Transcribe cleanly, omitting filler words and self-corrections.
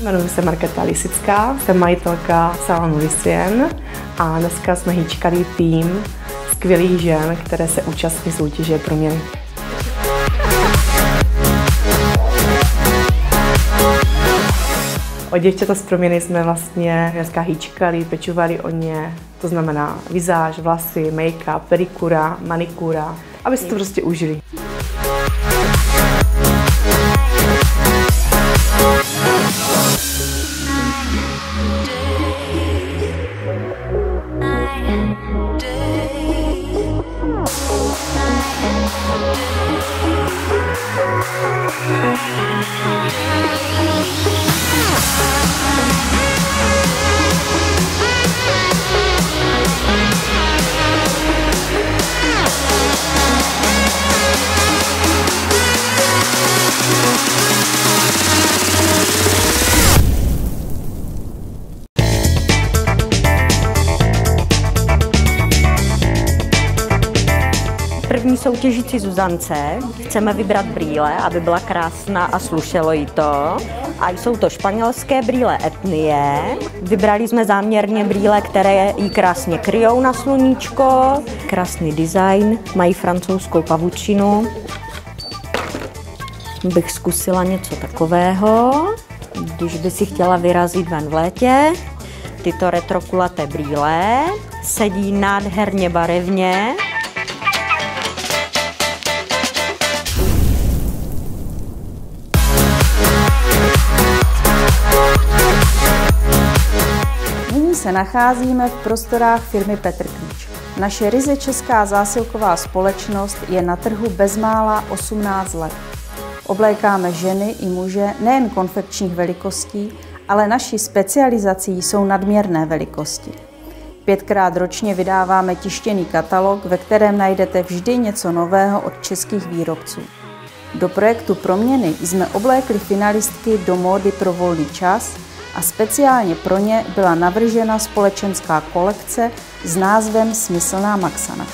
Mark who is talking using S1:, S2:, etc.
S1: Jmenuji se Markéta Lisická, jsem majitelka salonu Lisien a dneska jsme hýčkali tým skvělých žen, které se účastní soutěže Proměny. Od děvčata z Proměny jsme vlastně dneska hýčkali, pečovali o ně, to znamená vizáž, vlasy, make-up, pedikura, manikura, aby si to prostě užili.
S2: První soutěžící Zuzance chceme vybrat brýle, aby byla krásná a slušelo jí to. A jsou to španělské brýle Etnie. Vybrali jsme záměrně brýle, které jí krásně kryjou na sluníčko. Krásný design, mají francouzskou pavučinu. Bych zkusila něco takového, když by si chtěla vyrazit ven v létě. Tyto retrokulaté brýle sedí nádherně barevně.
S3: Se nacházíme v prostorách firmy Petr Klíč. Naše ryze česká zásilková společnost je na trhu bezmála 18 let. Oblékáme ženy i muže nejen konfekčních velikostí, ale naší specializací jsou nadměrné velikosti. 5krát ročně vydáváme tištěný katalog, ve kterém najdete vždy něco nového od českých výrobců. Do projektu Proměny jsme oblékli finalistky do módy pro volný čas a speciálně pro ně byla navržena společenská kolekce s názvem Smyslná Maxana.